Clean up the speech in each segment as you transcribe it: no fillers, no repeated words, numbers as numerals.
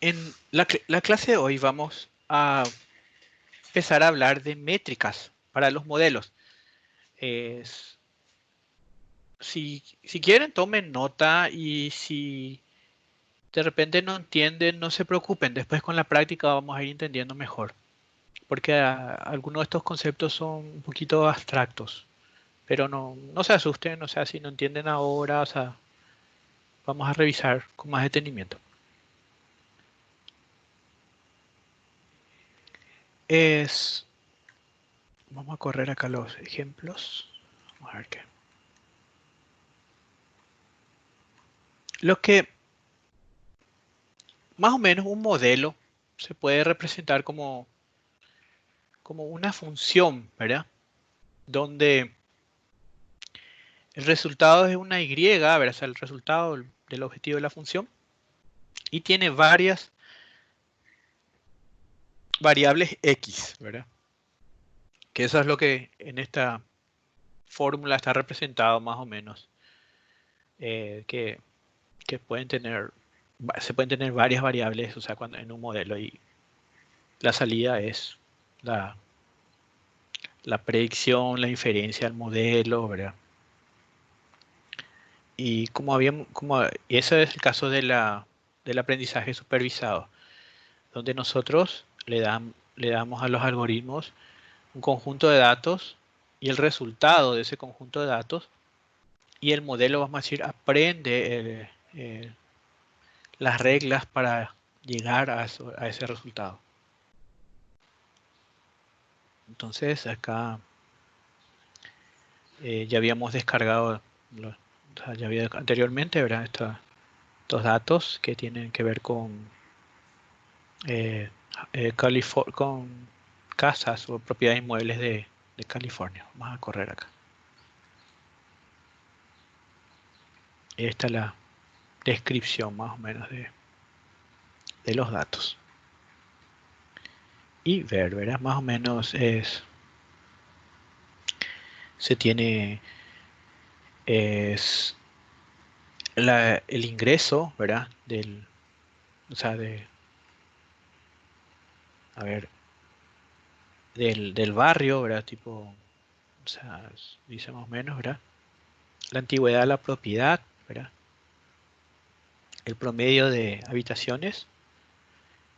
En la clase de hoy vamos a empezar a hablar de métricas para los modelos. Es- si quieren, tomen nota y si de repente no entienden, no se preocupen. Después con la práctica vamos a ir entendiendo mejor, porque algunos de estos conceptos son un poquito abstractos, pero no se asusten, o sea, si no entienden ahora, o sea, vamos a revisar con más detenimiento. Es, Vamos a correr acá los ejemplos. Vamos a ver qué. Lo que más o menos un modelo se puede representar como una función, ¿verdad? Donde el resultado es una Y, ¿verdad? O sea, el resultado del objetivo de la función y tiene varias variables X, ¿verdad? Que eso es lo que en esta fórmula está representado más o menos, que, que pueden tener, se pueden tener varias variables, o sea, cuando en un modelo y la salida es la, la predicción, la inferencia al modelo, ¿verdad? Y y ese es el caso de del aprendizaje supervisado, donde nosotros le damos a los algoritmos un conjunto de datos y el resultado de ese conjunto de datos y el modelo, vamos a decir, aprende las reglas para llegar a ese resultado. Entonces acá ya habíamos descargado, o sea, ya había anteriormente, ¿verdad? Estos datos que tienen que ver eh, con casas o propiedades inmuebles de California. Vamos a correr acá. Esta es la descripción más o menos de los datos. Y ver, ¿verdad? Más o menos se tiene es el ingreso, ¿verdad? O sea, a ver, del barrio, ¿verdad? Tipo, o sea, dice más o menos, ¿verdad? La antigüedad de la propiedad, ¿verdad? El promedio de habitaciones,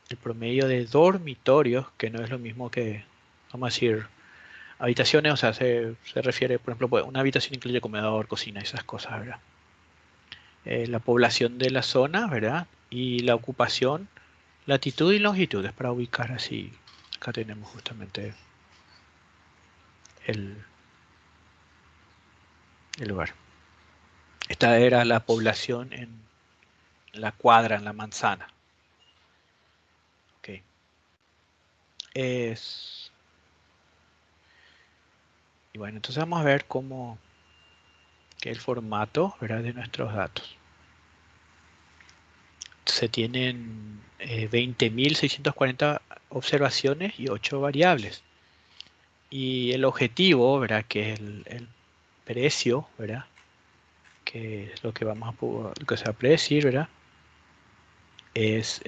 el promedio de dormitorios, que no es lo mismo que, vamos a decir, habitaciones, o sea, se refiere, por ejemplo, pues, una habitación incluye comedor, cocina, esas cosas, ¿verdad? La población de la zona, ¿verdad? Y la ocupación, latitud y longitud, es para ubicar así. Acá tenemos justamente el, el lugar. Esta era la población en la cuadra, en la manzana. Ok. Es, y bueno, entonces vamos a ver cómo que el formato, ¿verdad? De nuestros datos. Se tienen 20.640 observaciones y 8 variables. Y el objetivo, ¿verdad? Que es el precio, ¿verdad? Que es lo que lo que se va a predecir, ¿verdad? Es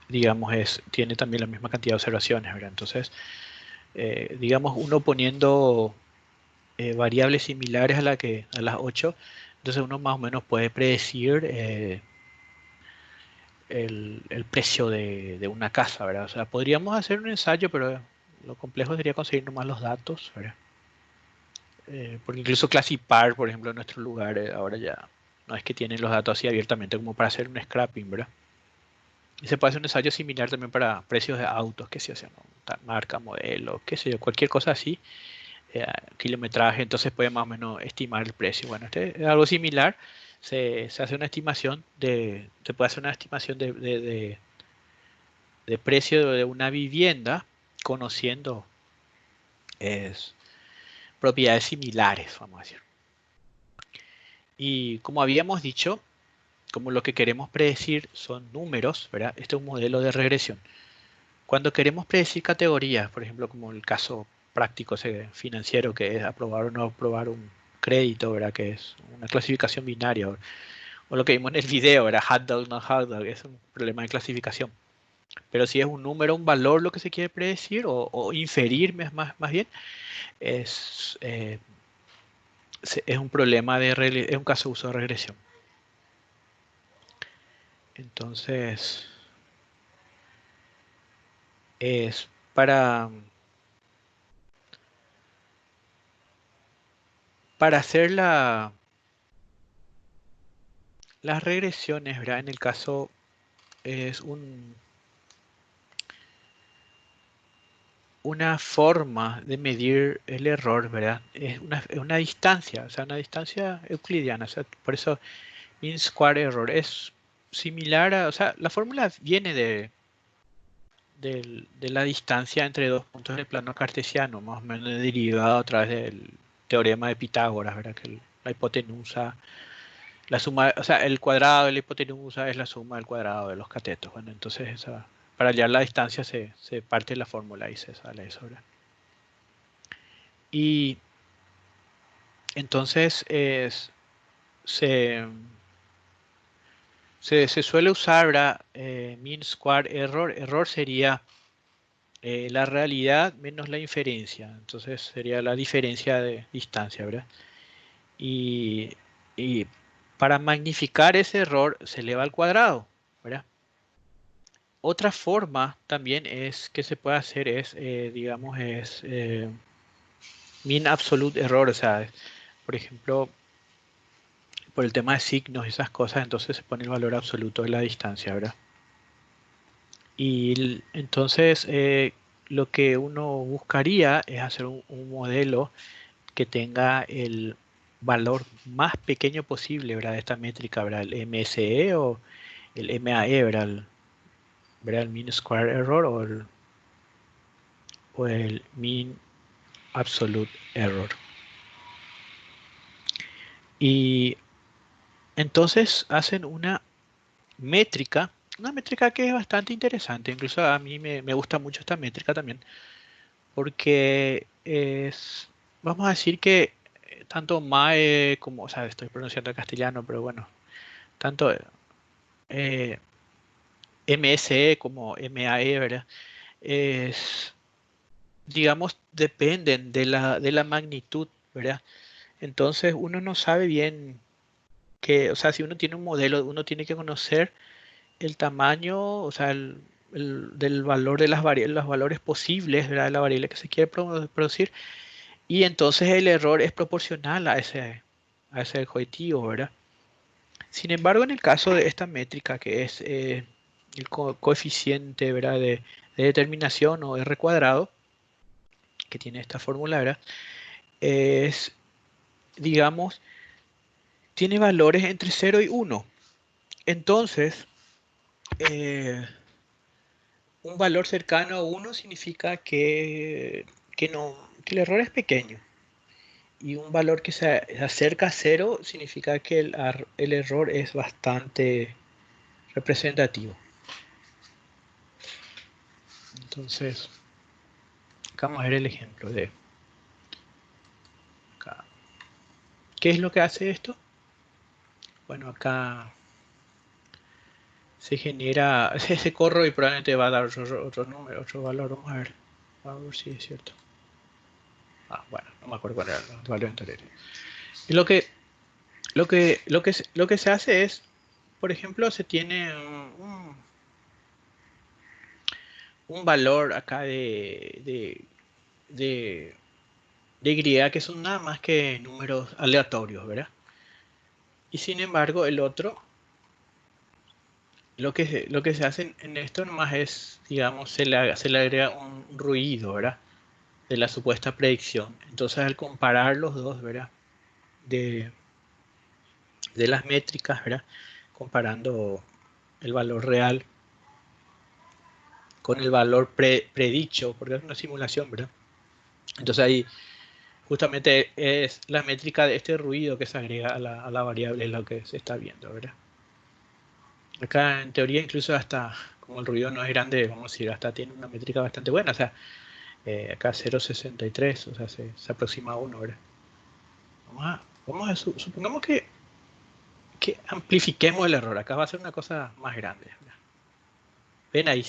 digamos, tiene también la misma cantidad de observaciones, ¿verdad? Entonces, digamos, uno poniendo variables similares a las 8, entonces uno más o menos puede predecir el precio de una casa, ¿verdad? O sea, podríamos hacer un ensayo, pero lo complejo sería conseguir nomás los datos, ¿verdad? Porque incluso Classipar, por ejemplo, en nuestro lugar, ahora ya no es que tienen los datos así abiertamente como para hacer un scrapping, ¿verdad? Y se puede hacer un ensayo similar también para precios de autos, que se hacen, ¿no? Marca, modelo, qué sé yo, cualquier cosa así, kilometraje, entonces puede más o menos estimar el precio. Bueno, este es algo similar, se hace una estimación se puede hacer una estimación de precio de una vivienda conociendo es, propiedades similares, vamos a decir. Y como habíamos dicho, como lo que queremos predecir son números, ¿verdad? Este es un modelo de regresión. Cuando queremos predecir categorías, por ejemplo, como el caso práctico financiero, que es aprobar o no aprobar un crédito, ¿verdad? Que es una clasificación binaria, O lo que vimos en el video, era hot dog, no hot dog, es un problema de clasificación. Pero si es un número, un valor lo que se quiere predecir o inferir más bien, es, es un problema es un caso de uso de regresión. Entonces, es para hacer las regresiones, ¿verdad? En el caso es una forma de medir el error, ¿verdad? Es una distancia, o sea, una distancia euclidiana. O sea, por eso mean square error es similar a, o sea, la fórmula viene de la distancia entre dos puntos del plano cartesiano, más o menos derivado a través del teorema de Pitágoras, ¿verdad? Que la hipotenusa, la suma, o sea, el cuadrado de la hipotenusa es la suma del cuadrado de los catetos. Bueno, entonces para hallar la distancia se parte la fórmula y se sale eso, ¿verdad? Y entonces se, se suele usar, ¿verdad? Mean square error. Error sería la realidad menos la inferencia. Entonces sería la diferencia de distancia, ¿verdad? Y, y para magnificar ese error se eleva al cuadrado, ¿verdad? Otra forma también es que se puede hacer es, digamos, es mean absolute error. O sea, por ejemplo, por el tema de signos y esas cosas, entonces se pone el valor absoluto de la distancia, ¿verdad? Y entonces lo que uno buscaría es hacer un modelo que tenga el valor más pequeño posible, ¿verdad? De esta métrica, ¿verdad? El MSE o el MAE, ¿verdad? ¿Verdad? El Mean Square Error o el Mean Absolute Error. Y entonces hacen una métrica que es bastante interesante. Incluso a mí me gusta mucho esta métrica también, porque es, vamos a decir que tanto MAE como, o sea, estoy pronunciando el castellano, pero bueno, tanto eh, MSE como MAE, ¿verdad? Es, digamos, dependen de la magnitud, ¿verdad? Entonces uno no sabe bien que, o sea, si uno tiene un modelo, uno tiene que conocer el tamaño, o sea, del valor de las variables, los valores posibles, ¿verdad? De la variable que se quiere producir, y entonces el error es proporcional a ese objetivo, ¿verdad? Sin embargo, en el caso de esta métrica, que es el coeficiente, ¿verdad? De determinación o R cuadrado, que tiene esta fórmula, ¿verdad? Es, digamos, tiene valores entre 0 y 1. Entonces, eh, un valor cercano a 1 significa no, que el error es pequeño. Y un valor que se acerca a 0 significa que el error es bastante representativo. Entonces, acá vamos a ver el ejemplo de acá. ¿Qué es lo que hace esto? Bueno, acá se genera ese corro y probablemente va a dar otro número, otro valor. Vamos a ver. Vamos a ver si es cierto. Ah, bueno, no me acuerdo cuál era el valor anterior. Y lo que se hace es, por ejemplo, se tiene un valor acá de, de Y que son nada más que números aleatorios, ¿verdad? Y sin embargo, el otro, lo que se hace en esto nomás es, digamos, se le agrega un ruido, ¿verdad? De la supuesta predicción. Entonces, al comparar los dos, ¿verdad? De, de las métricas, ¿verdad? Comparando el valor real con el valor predicho, porque es una simulación, ¿verdad? Entonces ahí justamente es la métrica de este ruido que se agrega a la variable, es lo que se está viendo, ¿verdad? Acá en teoría incluso hasta, como el ruido no es grande, vamos a decir, hasta tiene una métrica bastante buena, o sea, acá 0,63, o sea, se aproxima a 1, ¿verdad? Vamos a supongamos que amplifiquemos el error. Acá va a ser una cosa más grande. Ven ahí o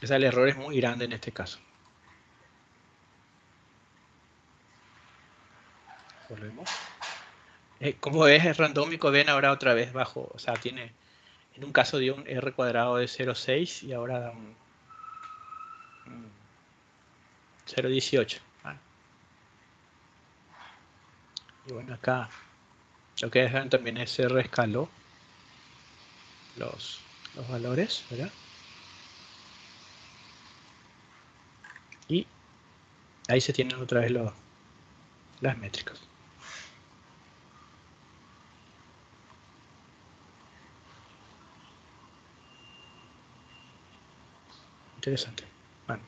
sea, el error es muy grande en este caso. Volvemos. Como es randómico, ven ahora otra vez bajo. O sea, tiene, en un caso dio un R cuadrado de 0,6 y ahora da un 0,18. Y bueno, acá lo que dejan también es se reescaló los valores, ¿verdad? Y ahí se tienen otra vez las métricas. Interesante. Bueno.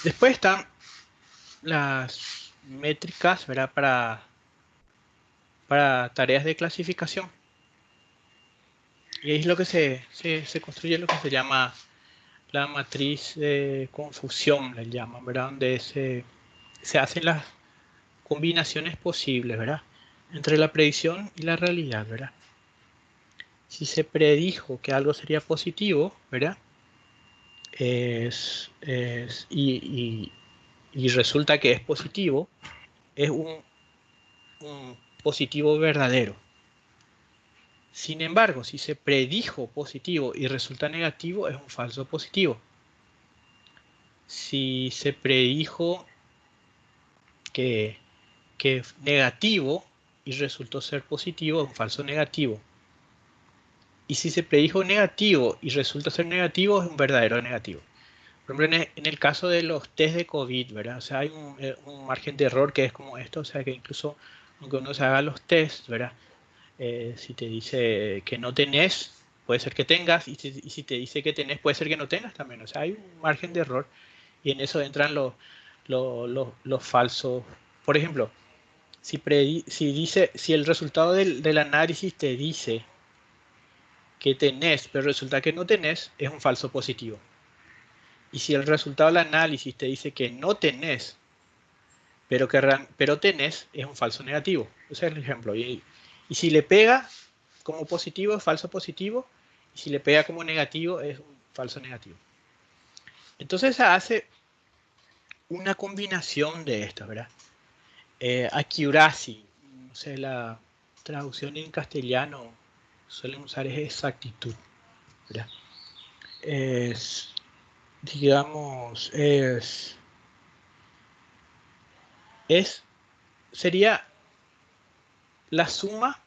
Después están las métricas, ¿verdad? Para tareas de clasificación. Y ahí es lo que se construye lo que se llama la matriz de confusión, le llaman, ¿verdad? Donde se hacen las combinaciones posibles, ¿verdad? Entre la predicción y la realidad, ¿verdad? Si se predijo que algo sería positivo, ¿verdad? Y resulta que es positivo, es un positivo verdadero. Sin embargo, si se predijo positivo y resulta negativo, es un falso positivo. Si se predijo que es negativo y resultó ser positivo, es un falso negativo. Y si se predijo negativo y resulta ser negativo, es un verdadero negativo. Por ejemplo, en el caso de los test de COVID, ¿verdad? O sea, hay un margen de error que es como esto, o sea, que incluso aunque uno se haga los tests, ¿verdad? Si te dice que no tenés, puede ser que tengas, y si te dice que tenés, puede ser que no tengas también. O sea, hay un margen de error y en eso entran los falsos. Por ejemplo, si el resultado del análisis te dice que tenés, pero resulta que no tenés, es un falso positivo. Y si el resultado del análisis te dice que no tenés, pero tenés, es un falso negativo. Ese es el ejemplo. Y si le pega como positivo, es falso positivo. Y si le pega como negativo, es un falso negativo. Entonces se hace una combinación de estos, ¿verdad? Accuracy, no sé, la traducción en castellano suelen usar es exactitud, ¿verdad? Es, digamos, sería la suma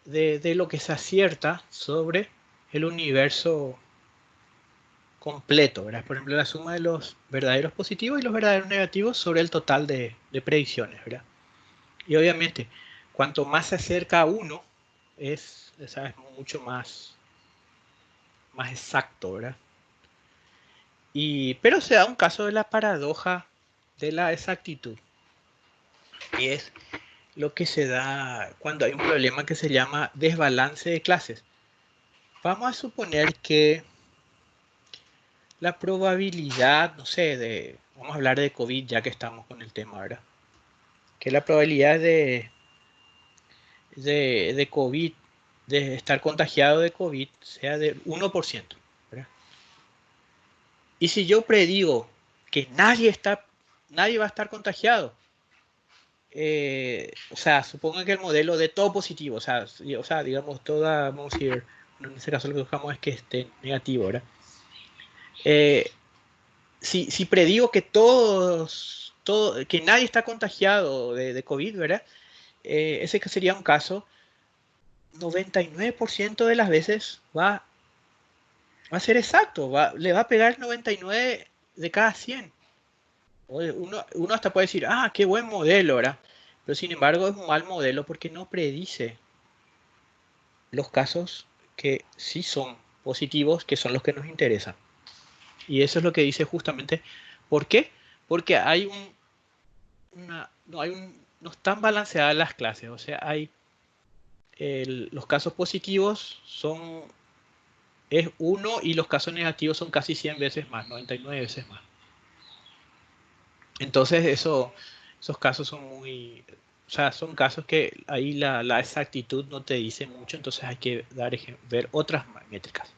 de lo que se acierta sobre el universo completo, ¿verdad? Por ejemplo, la suma de los verdaderos positivos y los verdaderos negativos sobre el total de predicciones, ¿verdad? Y obviamente, cuanto más se acerca a uno, es mucho más exacto, ¿verdad? Pero se da un caso de la paradoja de la exactitud. Y es lo que se da cuando hay un problema que se llama desbalance de clases. Vamos a suponer que la probabilidad, no sé, vamos a hablar de COVID ya que estamos con el tema, ¿verdad? Que la probabilidad de COVID, de estar contagiado de COVID, sea del 1%, ¿verdad? Y si yo predigo que nadie va a estar contagiado, o sea, supongo que el modelo de todo positivo, o sea digamos, vamos a decir, en este caso lo que buscamos es que esté negativo, ¿verdad? Si predigo que que nadie está contagiado de COVID, ¿verdad? Ese que sería un caso, 99% de las veces va a ser exacto, le va a pegar 99 de cada 100. Uno hasta puede decir, ah, qué buen modelo, ¿verdad? Pero sin embargo es un mal modelo porque no predice los casos que sí son positivos, que son los que nos interesan. Y eso es lo que dice justamente. ¿Por qué? Porque no están balanceadas las clases. O sea, los casos positivos es 1 y los casos negativos son casi 100 veces más, 99 veces más. Entonces esos casos son muy, o sea, son casos que ahí la exactitud no te dice mucho, entonces hay que ver otras métricas.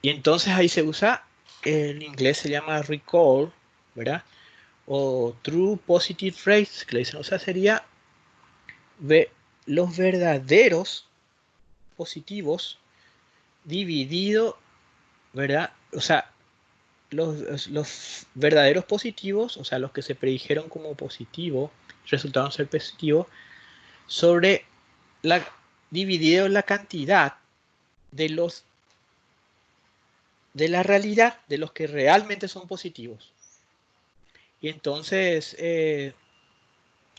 Y entonces ahí se usa, en inglés se llama recall, ¿verdad? O true positive rates, que le dicen, o sea, sería los verdaderos positivos dividido, ¿verdad? O sea, los verdaderos positivos, o sea, los que se predijeron como positivo, resultaron ser positivos, sobre la, dividido la cantidad de los de la realidad, de los que realmente son positivos. Y entonces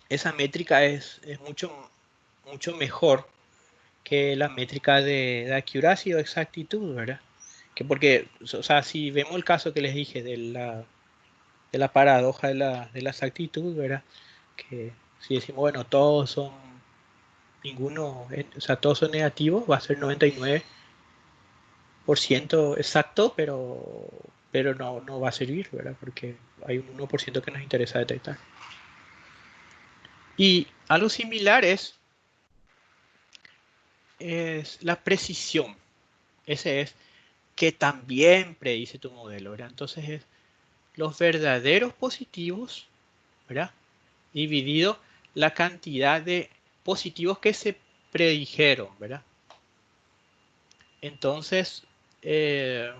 esa métrica es mucho mejor que la métrica de accuracy o exactitud, ¿verdad? Que porque, o sea, si vemos el caso que les dije de la paradoja de la exactitud, ¿verdad? Que si decimos, bueno, todos son, ninguno, o sea, todos son negativos, va a ser 99% exacto, pero no va a servir, ¿verdad? Porque hay un 1% que nos interesa detectar. Y algo similar es la precisión. Ese es que también predice tu modelo, ¿verdad? Entonces es los verdaderos positivos, ¿verdad? Dividido la cantidad de positivos que se predijeron, ¿verdad? Entonces, eh,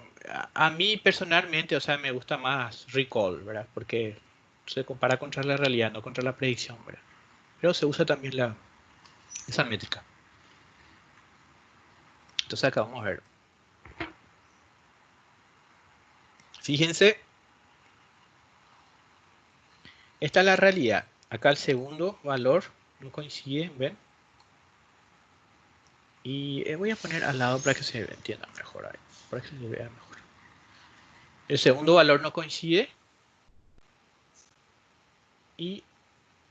a mí personalmente, o sea, me gusta más recall, ¿verdad? Porque se compara contra la realidad, no contra la predicción, ¿verdad? Pero se usa también esa métrica. Entonces acá vamos a ver. Fíjense, esta es la realidad. Acá el segundo valor no coincide, ¿ven? Y voy a poner al lado para que se entienda mejor ahí, para que se vea mejor. El segundo valor no coincide y,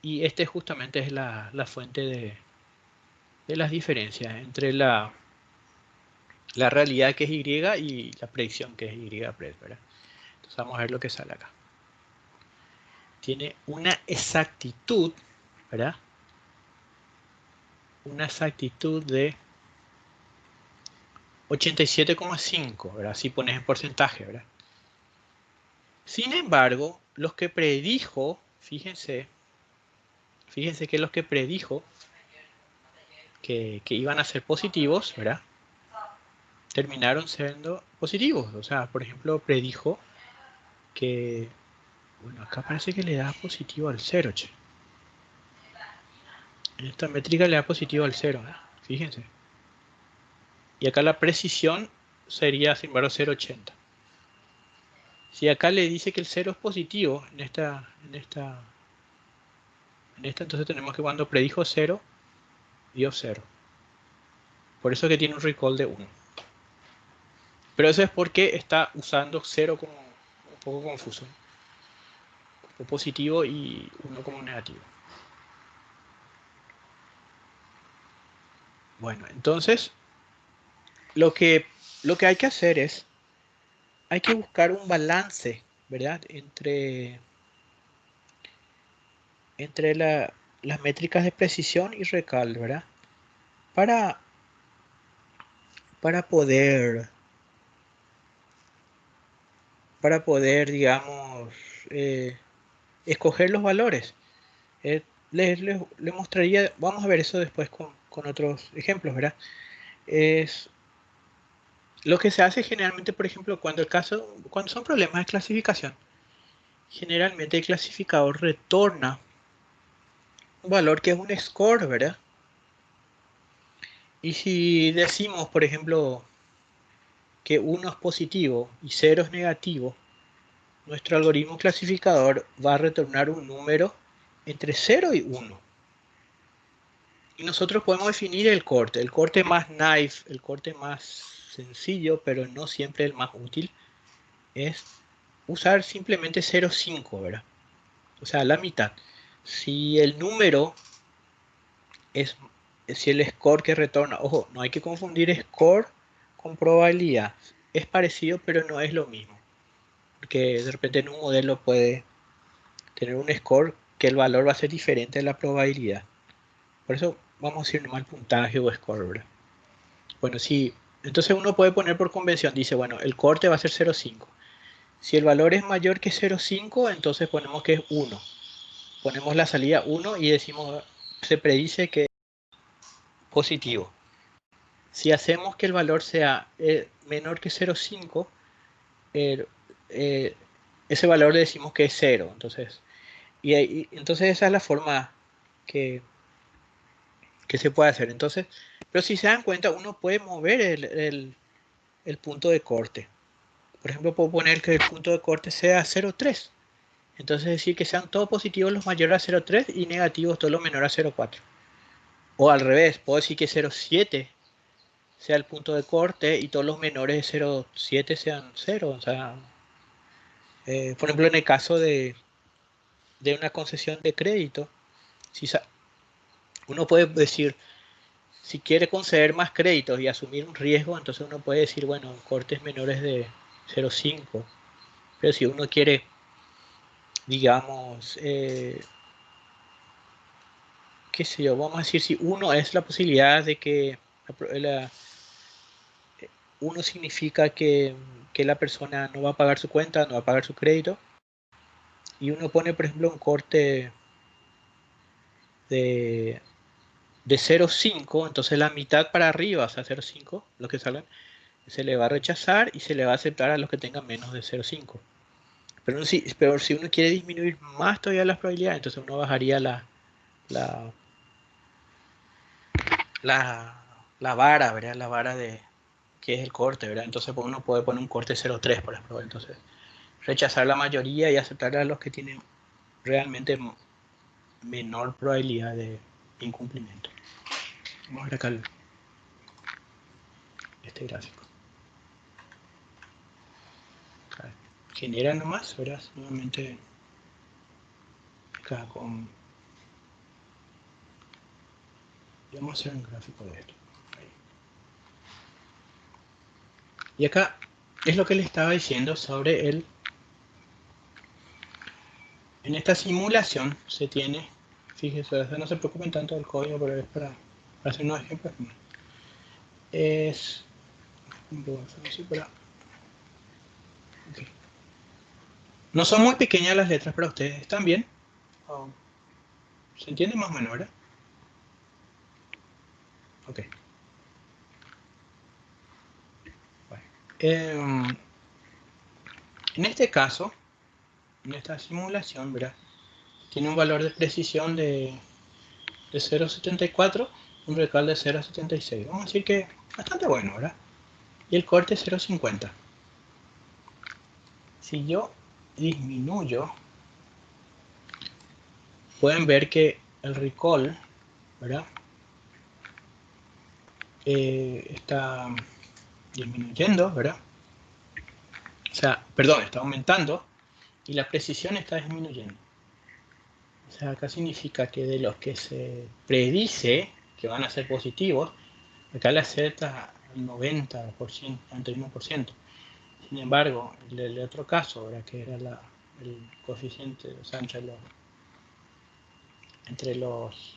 y este justamente es la fuente de las diferencias entre la realidad que es Y y la predicción que es Y pred, ¿verdad? Entonces vamos a ver lo que sale acá. Tiene una exactitud, ¿verdad? Una exactitud de 87,5, ¿verdad? Si pones en porcentaje, ¿verdad? Sin embargo, los que predijo, fíjense que los que predijo que iban a ser positivos, ¿verdad? Terminaron siendo positivos. O sea, por ejemplo, predijo que, bueno, acá parece que le da positivo al cero, che. En esta métrica le da positivo al cero, ¿eh? Fíjense. Y acá la precisión sería, sin embargo, 0,80. Si acá le dice que el cero es positivo en esta, entonces tenemos que cuando predijo cero, dio cero. Por eso que tiene un recall de 1. Pero eso es porque está usando 0 como un poco confuso. Como positivo y 1 como negativo. Bueno, entonces lo que hay que hacer es, hay que buscar un balance, ¿verdad? Entre las métricas de precisión y recal, ¿verdad? Para, para poder, digamos, eh, escoger los valores. Eh, les mostraría, vamos a ver eso después con otros ejemplos, ¿verdad? Es lo que se hace generalmente, por ejemplo, cuando son problemas de clasificación, generalmente el clasificador retorna un valor que es un score, ¿verdad? Y si decimos, por ejemplo, que uno es positivo y cero es negativo, nuestro algoritmo clasificador va a retornar un número entre cero y 1. Y nosotros podemos definir el corte más naive, el corte más sencillo, pero no siempre el más útil, es usar simplemente 0,5, ¿verdad? O sea, la mitad. Si el número es, si el score que retorna, ojo, no hay que confundir score con probabilidad. Es parecido, pero no es lo mismo. Porque de repente en un modelo puede tener un score que el valor va a ser diferente de la probabilidad. Por eso vamos a decir nomás el puntaje o score, ¿verdad? Bueno, sí, entonces uno puede poner por convención, dice, bueno, el corte va a ser 0,5. Si el valor es mayor que 0,5, entonces ponemos que es 1. Ponemos la salida 1 y decimos, se predice que es positivo. Si hacemos que el valor sea menor que 0,5, eh, eh, ese valor le decimos que es 0. Entonces esa es la forma que, que se puede hacer. Entonces, pero si se dan cuenta, uno puede mover el punto de corte. Por ejemplo, puedo poner que el punto de corte sea 0,3. Entonces decir que sean todos positivos los mayores a 0,3 y negativos todos los menores a 0,4. O al revés, puedo decir que 0,7 sea el punto de corte y todos los menores de 0,7 sean 0. O sea, por ejemplo, en el caso de una concesión de crédito, si uno puede decir, si quiere conceder más créditos y asumir un riesgo, entonces uno puede decir, bueno, cortes menores de 0,5. Pero si uno quiere, digamos, qué sé yo, vamos a decir si uno es la posibilidad de que la, uno significa que la persona no va a pagar su cuenta, no va a pagar su crédito, y uno pone, por ejemplo, un corte de, de 0,5, entonces la mitad para arriba, o sea, 0,5, los que salgan, se le va a rechazar y se le va a aceptar a los que tengan menos de 0,5. Pero si uno quiere disminuir más todavía las probabilidades, entonces uno bajaría la, la, la vara, ¿verdad? La vara de que es el corte, ¿verdad? Entonces pues, uno puede poner un corte 0,3, por ejemplo. Entonces, rechazar la mayoría y aceptar a los que tienen realmente menor probabilidad de incumplimiento. Vamos a ver acá este gráfico. Acá genera nomás, verás, nuevamente acá con... Vamos a hacer un gráfico de esto. Ahí. Y acá es lo que le estaba diciendo sobre el... En esta simulación se tiene, fíjense, no se preocupen tanto del código, pero es para hacer unos ejemplos. Es... Okay. No son muy pequeñas las letras para ustedes, ¿están bien? Oh, ¿se entiende más o menos, verdad? Ok. Bueno. En este caso, en esta simulación, ¿verdad? Tiene un valor de precisión de 0,74, un recal de 0,76. Vamos a decir que bastante bueno, ¿verdad? Y el corte es 0,50. Si yo disminuyo, pueden ver que el recall, ¿verdad? Está disminuyendo, ¿verdad? O sea, perdón, está aumentando y la precisión está disminuyendo. O sea, acá significa que de los que se predice que van a ser positivos, acá le acerta al 90%, 91%. Sin embargo, el otro caso, ¿verdad? Que era el coeficiente, o sea, entre los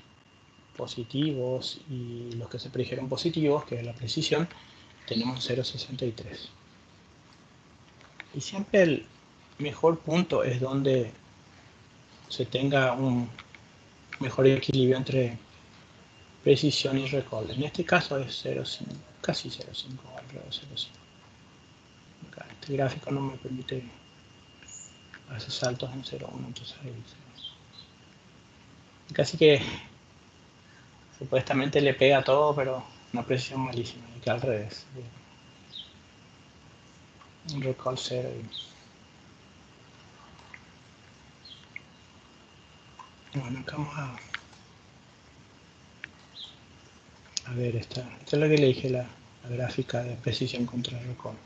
positivos y los que se predijeron positivos, que es la precisión, tenemos 0,63. Y siempre el mejor punto es donde se tenga un mejor equilibrio entre precisión y recall. En este caso es 0,5, casi 0,5, alrededor de 0,5. Este gráfico no me permite hacer saltos en 0,1, entonces ahí casi que supuestamente le pega todo, pero una precisión malísima, y que al revés. Un recall 0. Bueno, acá vamos a ver esta es lo que le dije, la gráfica de precisión contra recall.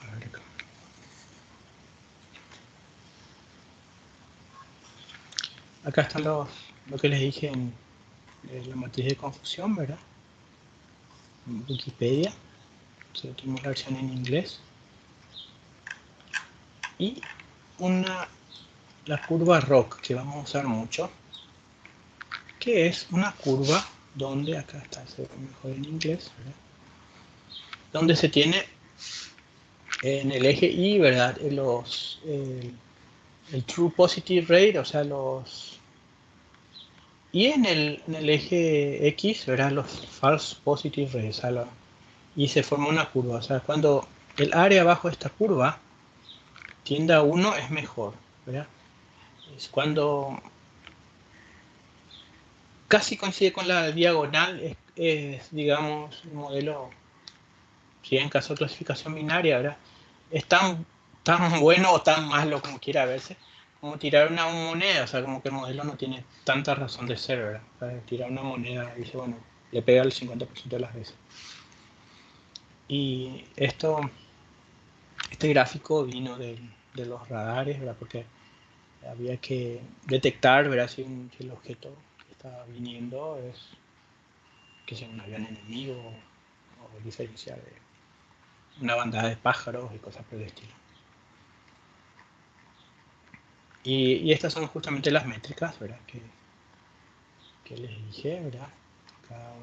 A ver acá. Acá están lo que les dije en la matriz de confusión, ¿verdad? En Wikipedia. Entonces, tenemos la versión en inglés. Y la curva ROC que vamos a usar mucho, que es una curva donde, acá está, se ve mejor en inglés, ¿verdad? Donde se tiene en el eje Y, ¿verdad? El true positive rate, o sea, y en el eje X, ¿verdad? Los false positive rates, o sea, y se forma una curva. O sea, cuando el área bajo esta curva tiende a 1 es mejor, ¿verdad? Es cuando casi coincide con la diagonal, digamos, un modelo, si en caso de clasificación binaria, ¿verdad? Es tan bueno o tan malo como quiera verse, como tirar una moneda, o sea, como que el modelo no tiene tanta razón de ser, ¿verdad? O sea, tirar una moneda y dice, bueno, le pega el 50% de las veces. Y este gráfico vino de los radares, ¿verdad? Porque había que detectar, ¿verdad? Si el objeto que estaba viniendo es que sea un avión enemigo o diferenciar de una bandada de pájaros y cosas por el estilo. Y estas son justamente las métricas, ¿verdad? Que les dije, ¿verdad? Acá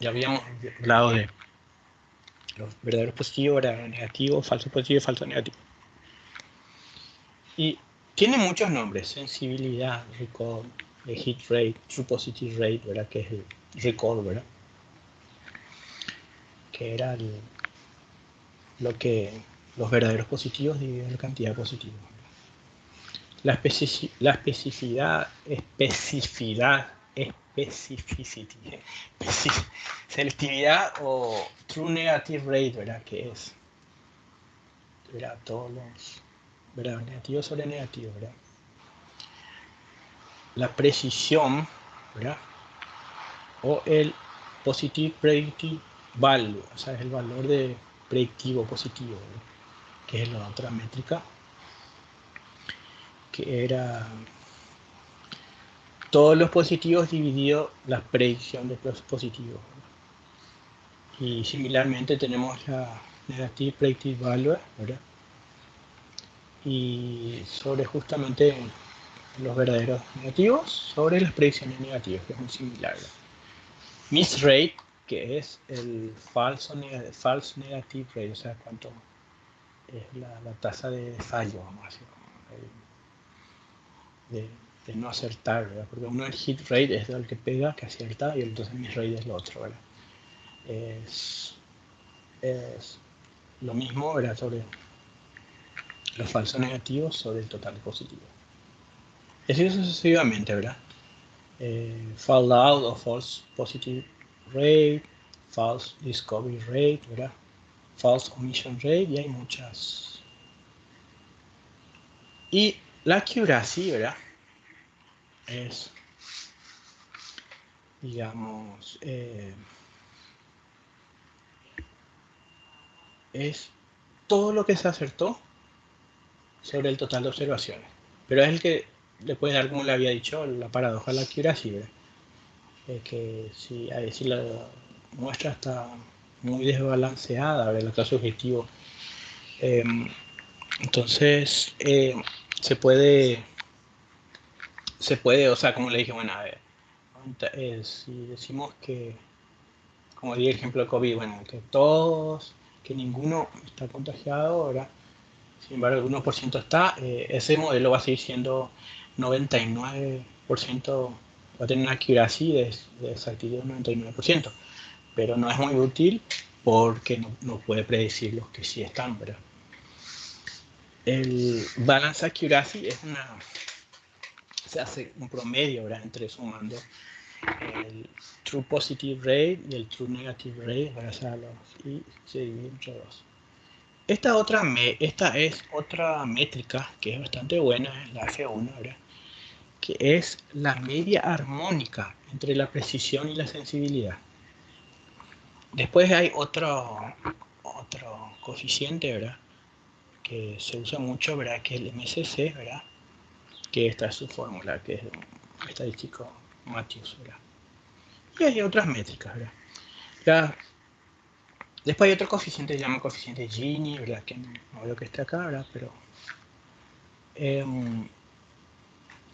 ya habíamos hablado de los verdaderos positivos, verdaderos negativos, falso positivo, falso negativo. Y tiene muchos nombres: sensibilidad, recall, hit rate, true positive rate, ¿verdad? Que es el recall, ¿verdad? Que era lo que los verdaderos positivos dividen la cantidad de positivos. La selectividad o true negative rate, ¿verdad? Que es, ¿verdad? Todos los, ¿verdad? Negativos sobre negativos, ¿verdad? La precisión, ¿verdad? O el positive predictive value, o sea, es el valor de predictivo positivo, ¿verdad? Que es la otra métrica, que era todos los positivos dividido la predicción de los positivos. Y similarmente tenemos la negative predictive value, ¿verdad? Y sobre justamente los verdaderos negativos sobre las predicciones negativas, que es muy similar, ¿verdad? Miss rate, que es el false negative rate, o sea, cuánto es la tasa de fallo, vamos a decir, de, de no acertar, ¿verdad? Porque uno el hit rate es el que pega, que acierta, y entonces miss rate es lo otro, ¿verdad? Es lo mismo, ¿verdad? Sobre los falsos negativos sobre el total positivo. Así sucesivamente, ¿verdad? Fallout o false positive rate, false discovery rate, ¿verdad? False omission rate, y hay muchas. Y la accuracy, ¿verdad? Es, digamos, es todo lo que se acertó sobre el total de observaciones. Pero es el que le puede dar, como le había dicho, la paradoja de la accuracy, ¿verdad? Que si la muestra está muy desbalanceada, ¿verdad? El caso objetivo, eh, entonces o sea, como le dije, bueno, a ver, si decimos que, como di el ejemplo de COVID, bueno, que ninguno está contagiado, ¿verdad? Sin embargo, el 1% está, ese modelo va a seguir siendo 99%, va a tener una accuracy de exactitud del 99%, pero no es muy útil porque no puede predecir los que sí están, ¿verdad? El balance accuracy se hace un promedio, ¿verdad? Entre sumando el true positive rate y el true negative rate, y se divide entre dos. Esta es otra métrica que es bastante buena, la F1, ¿verdad? Que es la media armónica entre la precisión y la sensibilidad. Después hay otro coeficiente, ¿verdad? Que se usa mucho, ¿verdad? Que es el MSC, ¿verdad? Que esta es su fórmula, que es un estadístico Matthews, ¿verdad? Y hay otras métricas, ¿verdad? Ya, después hay otro coeficiente que se llama coeficiente Gini, ¿verdad? Que no veo que está acá, ¿verdad? Pero,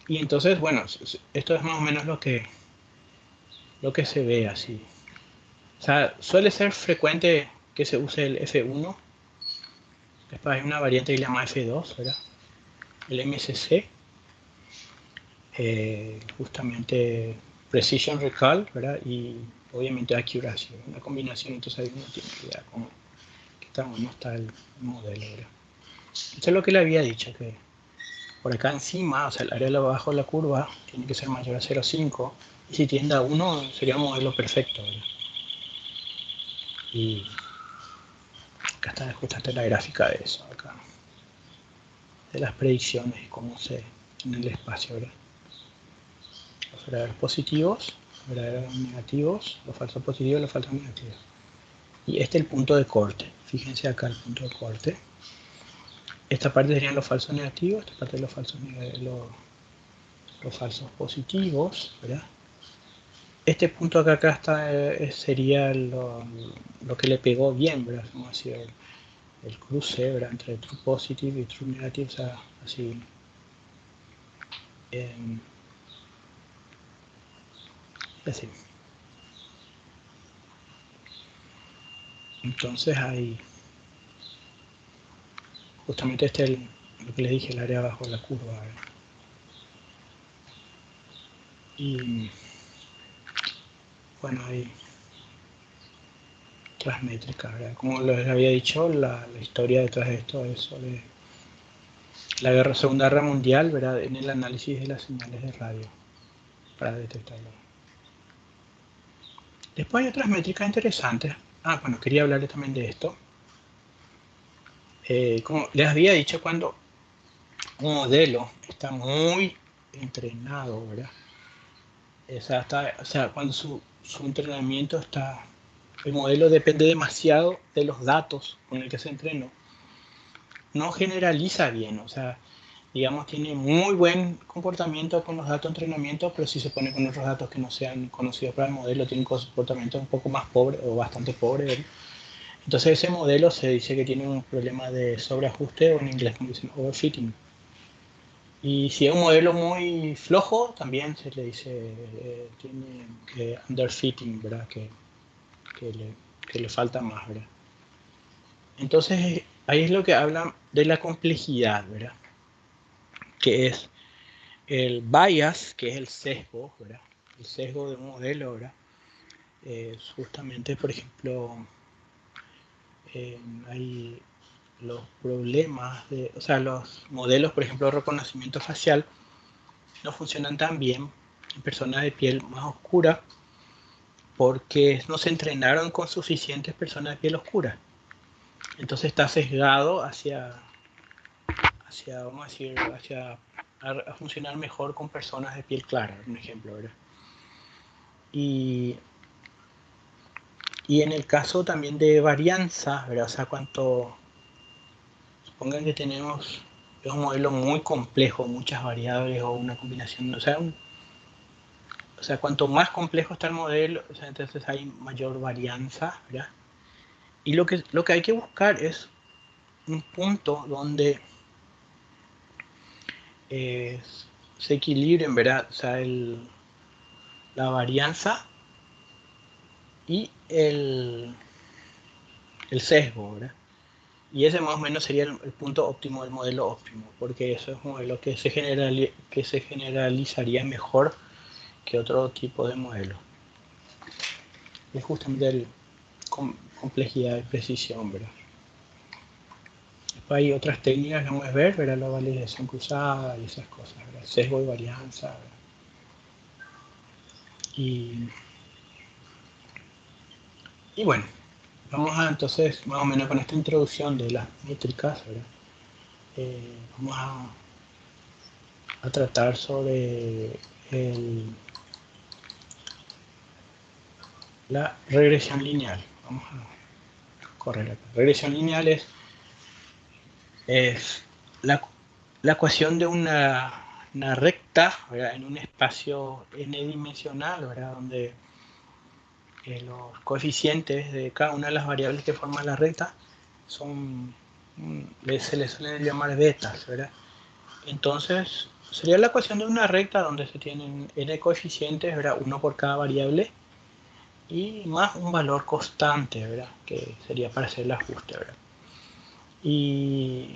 y entonces, bueno, esto es más o menos lo que se ve así. O sea, suele ser frecuente que se use el F1. Después hay una variante que se llama F2, ¿verdad? El MSC, justamente Precision Recall, ¿verdad? Y obviamente Accuracy, una combinación, entonces ahí uno tiene que ver cómo qué tan bueno está el modelo, ¿verdad? Eso es lo que le había dicho, que por acá encima, o sea, el área de abajo de la curva tiene que ser mayor a 0,5 y si tiende a 1 sería un modelo perfecto, ¿verdad? Y acá está justamente la gráfica de eso, acá, de las predicciones y cómo se en el espacio, ¿verdad? Los verdaderos positivos, los verdaderos negativos, los falsos positivos, los falsos negativos. Y este es el punto de corte. Fíjense acá el punto de corte. Esta parte serían los falsos negativos, esta parte de los falsos positivos, ¿verdad? Este punto acá está, sería lo que le pegó bien, ¿verdad? Como así el cruce, ¿verdad? Entre true positive y true negative, o sea, así. Eh, así. Entonces hay, justamente este es lo que les dije, el área abajo de la curva, ¿verdad? Y bueno, hay otras métricas, ¿verdad? Como les había dicho, la historia detrás de esto es sobre la Segunda Guerra Mundial, ¿verdad? En el análisis de las señales de radio para detectarlo. Después hay otras métricas interesantes. Ah, bueno, quería hablarles también de esto. Como les había dicho, cuando un modelo está muy entrenado, ¿verdad? O sea, cuando su entrenamiento está, el modelo depende demasiado de los datos con el que se entrenó, no generaliza bien, o sea, digamos, tiene muy buen comportamiento con los datos de entrenamiento, pero si se pone con otros datos que no sean conocidos para el modelo, tiene un comportamiento un poco más pobre o bastante pobre. Entonces ese modelo se dice que tiene un problema de sobreajuste o en inglés como dicen overfitting. Y si es un modelo muy flojo, también se le dice tiene underfitting, ¿verdad? Que, le, que le falta más, ¿verdad? Entonces ahí es lo que hablan de la complejidad, ¿verdad? Que es el bias, que es el sesgo, ¿verdad? El sesgo de un modelo, ¿verdad? Es justamente, por ejemplo, hay los problemas de, o sea, los modelos, por ejemplo, de reconocimiento facial no funcionan tan bien en personas de piel más oscura porque no se entrenaron con suficientes personas de piel oscura. Entonces está sesgado vamos a decir, a funcionar mejor con personas de piel clara, un ejemplo, ¿verdad? Y, y en el caso también de varianza, ¿verdad? O sea, supongan que tenemos un modelo muy complejo, muchas variables o una combinación, o sea, cuanto más complejo está el modelo, o sea, entonces hay mayor varianza, ¿verdad? Y lo que hay que buscar es un punto donde eh, se equilibren, ¿verdad? O sea, la varianza y el sesgo, ¿verdad? Y ese más o menos sería el punto óptimo del modelo óptimo, porque eso es un modelo que se generalizaría mejor que otro tipo de modelo. Es justamente el complejidad y precisión, ¿verdad? Después hay otras técnicas que vamos a ver, ¿verdad? La validación cruzada y esas cosas, ¿verdad? Sesgo y varianza, ¿verdad? Y, y bueno, vamos a entonces, más o menos con esta introducción de las métricas, ¿verdad? Vamos a tratar sobre la regresión lineal. Vamos a correr acá. Regresión lineal es la ecuación de una recta, ¿verdad? En un espacio n dimensional, ¿verdad? Donde los coeficientes de cada una de las variables que forman la recta se les suele llamar betas, ¿verdad? Entonces, sería la ecuación de una recta donde se tienen n coeficientes, ¿verdad? Uno por cada variable y más un valor constante, ¿verdad? Que sería para hacer el ajuste, ¿verdad? Y,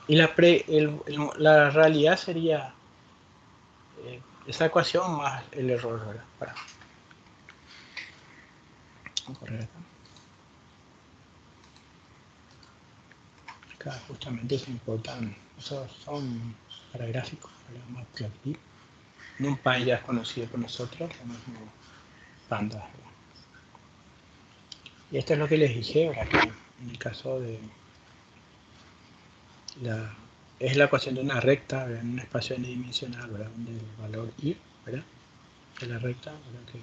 la realidad sería esa ecuación más el error, ¿verdad? Para correr acá. Acá justamente se importan, esos son para gráficos, para Matplotlib. NumPy ya es conocido por nosotros, lo mismo Pandas, ¿verdad? Y esto es lo que les dije, ¿verdad? Que en el caso de es la ecuación de una recta, ¿verdad? En un espacio n-dimensional, ¿verdad? Donde el valor y, ¿verdad? De la recta, ¿verdad?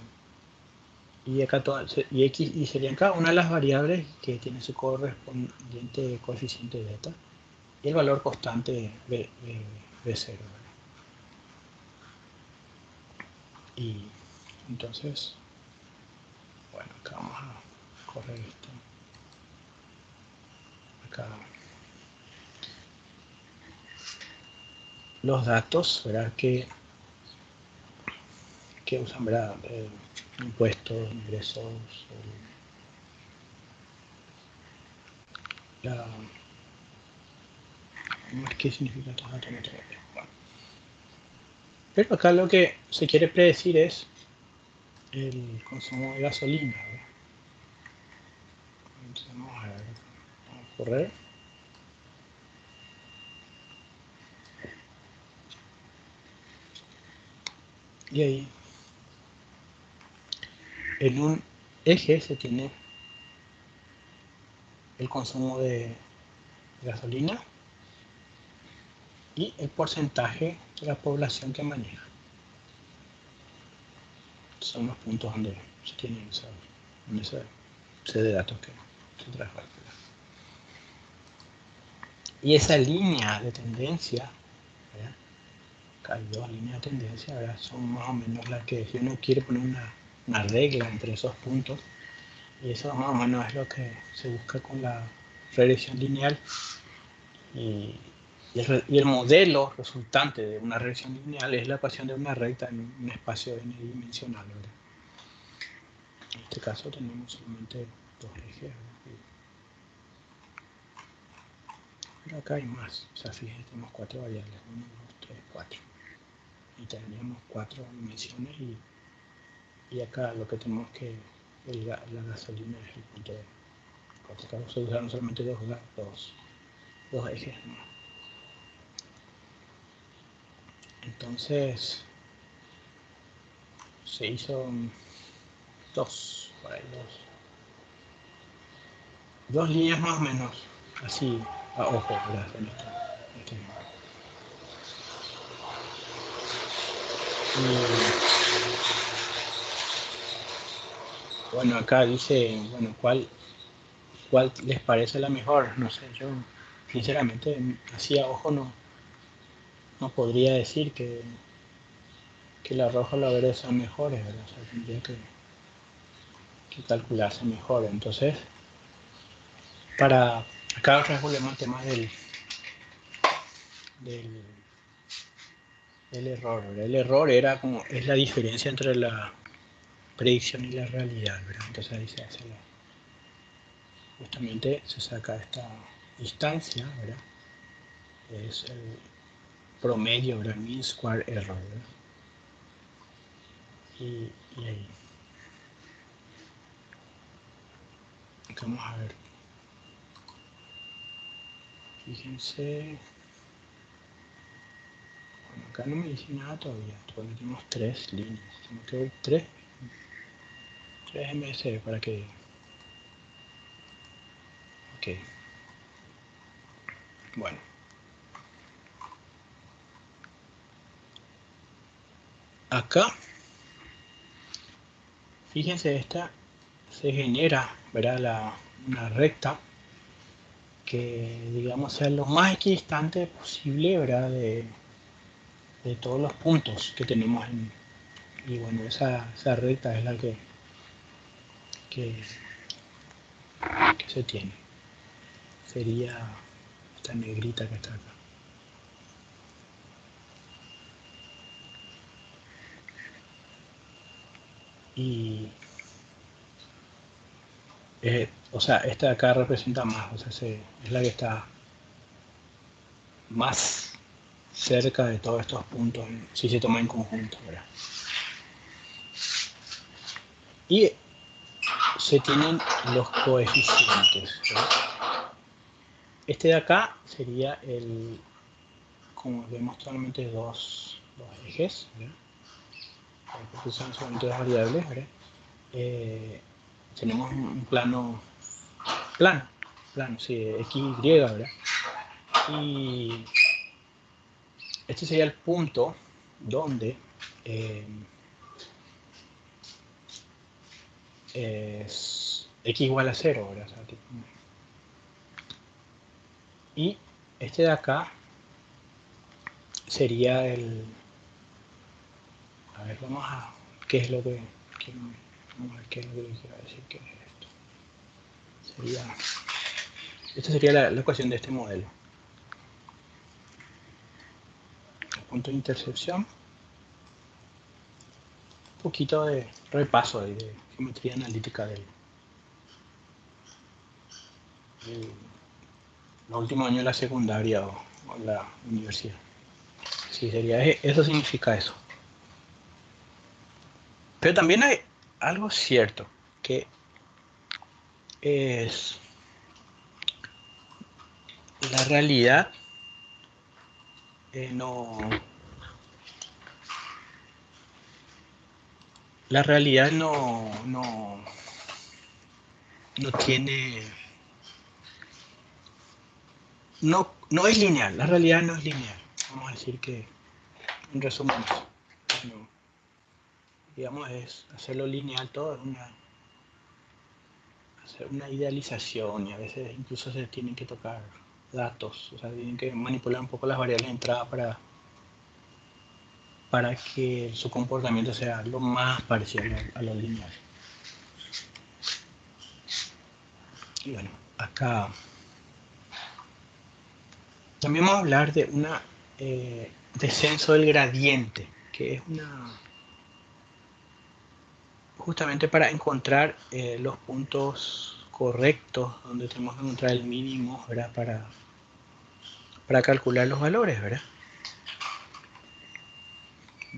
Y acá y x y serían cada una de las variables que tiene su correspondiente coeficiente beta y el valor constante b0, ¿verdad? Y entonces, bueno, acá vamos a correr esto. Acá los datos, ¿verdad? Que usan, ¿verdad? Impuestos, ingresos, ¿qué significa todo dato? Bueno. Pero acá lo que se quiere predecir es el consumo de gasolina, ¿verdad? Entonces vamos a ver, vamos a correr. Y ahí, en un eje se tiene el consumo de gasolina y el porcentaje de la población que maneja. Son los puntos donde se tienen esa serie de datos que se trabaja. Y esa línea de tendencia, ¿verdad? Acá hay dos líneas de tendencia, ¿verdad? Son más o menos las que si uno quiere poner una regla entre esos puntos, y eso más o menos es lo que se busca con la regresión lineal. Y el modelo resultante de una regresión lineal es la ecuación de una recta en un espacio n-dimensional, ¿verdad? En este caso tenemos solamente dos ejes, ¿verdad? Pero acá hay más, o sea, fíjense, tenemos cuatro variables, 1, 2, 3, 4. Y tenemos cuatro dimensiones y acá lo que tenemos que, la gasolina es el punto de cuatro. Acá se usaron solamente dos ejes más. Entonces se hizo por ahí dos líneas más o menos, así a ojo, ¿verdad? En este y bueno, acá dice, bueno, ¿cuál les parece la mejor? No sé, yo sinceramente así a ojo no podría decir que la roja o la verde son mejores, ¿verdad? O sea, tendría que calcularse mejor. Entonces, acá otra vez volvemos al tema del, del error, ¿verdad? El error es la diferencia entre la predicción y la realidad, ¿verdad? Entonces ahí se hace justamente se saca esta distancia, ¿verdad? Es el promedio, ¿verdad? Mean square error, ¿verdad? Y ahí. Vamos a ver. Fíjense. Bueno, acá no me dice nada todavía. Todavía tenemos tres líneas. Tenemos que ver tres MSD para que. Ok. Bueno. Acá, fíjense, esta se genera, ¿verdad? Una recta que, digamos, sea lo más equidistante posible, ¿verdad? De todos los puntos que tenemos Y bueno, esa recta es la que, que se tiene. Sería esta negrita que está acá. Y o sea, esta de acá representa más, o sea, es la que está más cerca de todos estos puntos, si se toma en conjunto, ¿verdad? Y se tienen los coeficientes, ¿verdad? Este de acá sería como vemos solamente dos ejes, ¿verdad? Porque son solamente dos variables, ¿verdad? Tenemos un plano, sí, x, y, ¿verdad? Y este sería el punto donde eh, es x igual a 0, ¿verdad? O sea, y este de acá sería a ver, ¿qué es lo que, vamos a ver qué es lo que quiero decir, qué es esto. Esta sería la ecuación de este modelo. El punto de intersección, un poquito de repaso de geometría analítica de los últimos años de la secundaria o la universidad. Sí, eso significa eso. Pero también hay algo cierto, que es la realidad no. La realidad no tiene. No es lineal. La realidad no es lineal. Vamos a decir que, en resumen, no, digamos, es hacerlo lineal todo, hacer una idealización y a veces incluso se tienen que tocar datos, o sea, tienen que manipular un poco las variables de entrada para que su comportamiento sea lo más parecido a lo lineal. Y bueno, acá también vamos a hablar de una descenso del gradiente, que es justamente para encontrar los puntos correctos donde tenemos que encontrar el mínimo, ¿verdad? Para calcular los valores, ¿verdad?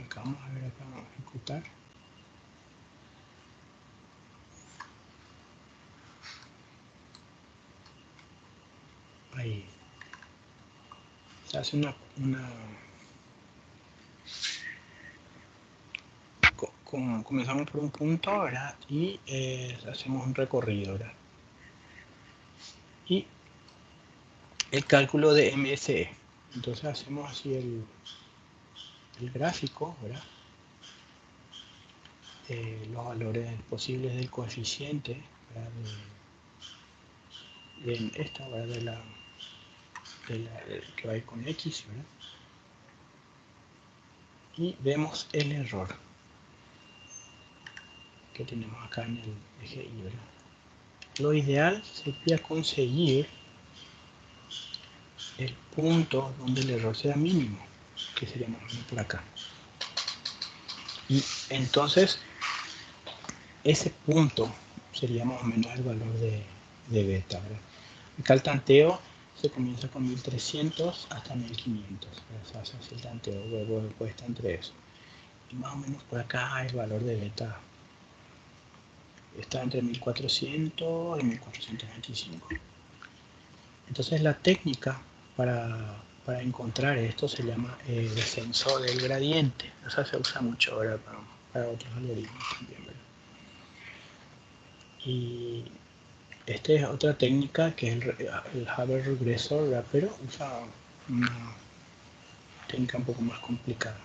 Acá vamos a ver, acá vamos a ejecutar. Ahí se hace comenzamos por un punto, ¿verdad? Y hacemos un recorrido, ¿verdad? Y el cálculo de MSE. Entonces hacemos así el gráfico, ¿verdad? Los valores posibles del coeficiente, ¿verdad? De esta, ¿verdad? Que va a ir con X, ¿verdad? Y vemos el error que tenemos acá en el eje Y, ¿verdad? Lo ideal sería conseguir el punto donde el error sea mínimo, que sería más o menos por acá. Y entonces ese punto sería más o menos el valor de beta, ¿verdad? Acá el tanteo se comienza con 1300 hasta 1500, o sea, se hace el tanteo, luego está entre eso. Y más o menos por acá el valor de beta está entre 1400 y 1425. Entonces la técnica para encontrar esto se llama descenso del gradiente. O sea, se usa mucho ahora para otros algoritmos también, ¿verdad? Y esta es otra técnica que es el Haber Regressor, ¿verdad? Pero usa una técnica un poco más complicada.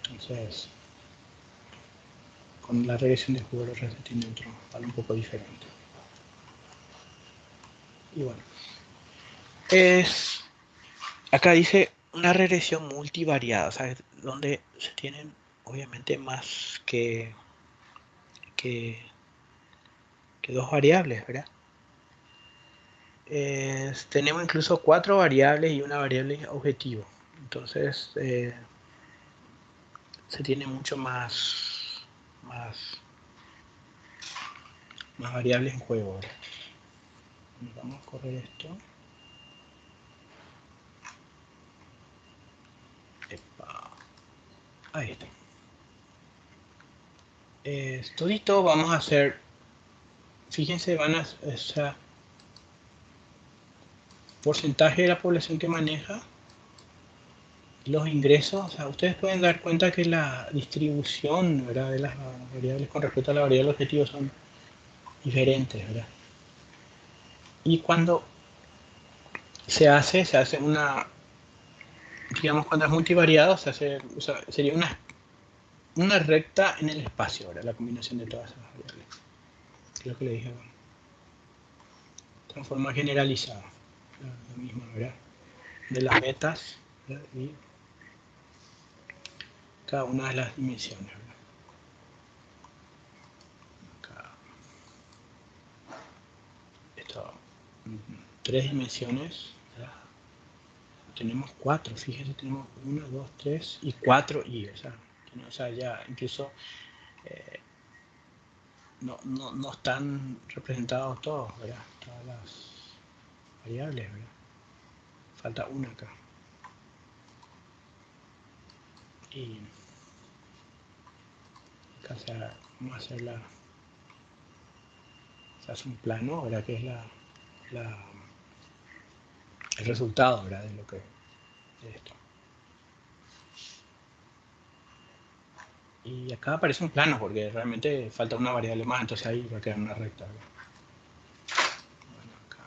Entonces, con la regresión de Hoover se tiene otro valor un poco diferente. Y bueno, es acá dice una regresión multivariada, o sea, donde se tienen obviamente más que, que dos variables, ¿verdad? Tenemos incluso 4 variables y una variable objetivo. Entonces se tiene mucho más, más variables en juego, ¿verdad? Vamos a correr esto. Epa. Ahí está. Todito vamos a hacer, fíjense, o sea, porcentaje de la población que maneja los ingresos. O sea, ustedes pueden dar cuenta que la distribución, ¿verdad?, de las variables con respecto a la variable objetivo son diferentes, ¿verdad? Y cuando se hace una, digamos, cuando es multivariado, o sea, sería una recta en el espacio, ¿verdad? La combinación de todas esas variables. Es lo que le dije, bueno, transforma generalizada. Lo mismo, ¿verdad? De las metas, ¿verdad? Y cada una de las dimensiones, ¿verdad? Acá, esto, 3 dimensiones, ¿verdad? Tenemos 4, fíjense, tenemos 1, 2, 3 y 4 y, o sea, ya incluso no están representados todos, ¿verdad? Todas las variables, ¿verdad? Falta una acá. Y acá vamos a hacer se hace un plano, ¿verdad? Que es el resultado, ¿verdad? De esto. Y acá aparece un plano porque realmente falta una variable más, entonces ahí va a quedar una recta, ¿verdad? Bueno, acá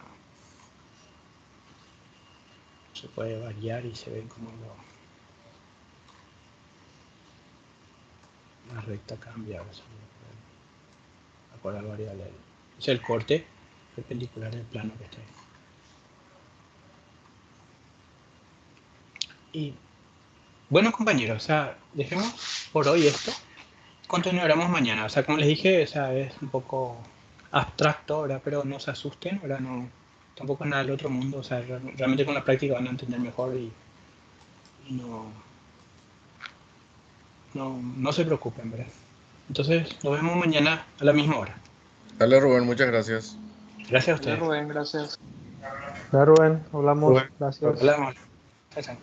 se puede variar y se ve como la recta cambia, o sea, a cuál variable. Es el corte perpendicular del plano que está ahí. Y bueno, compañeros, o sea, dejemos por hoy esto. Continuaremos mañana. O sea, como les dije, o sea, es un poco abstracto, ¿verdad? Pero no se asusten, ¿verdad? No, tampoco es nada del otro mundo. O sea, realmente con la práctica van a entender mejor y no se preocupen, ¿verdad? Entonces, nos vemos mañana a la misma hora. Dale, Rubén, muchas gracias. Gracias a Dale, ustedes. Rubén, gracias. Ya, Rubén, hablamos. Bueno, Gracias. hablamos. Chao, chao.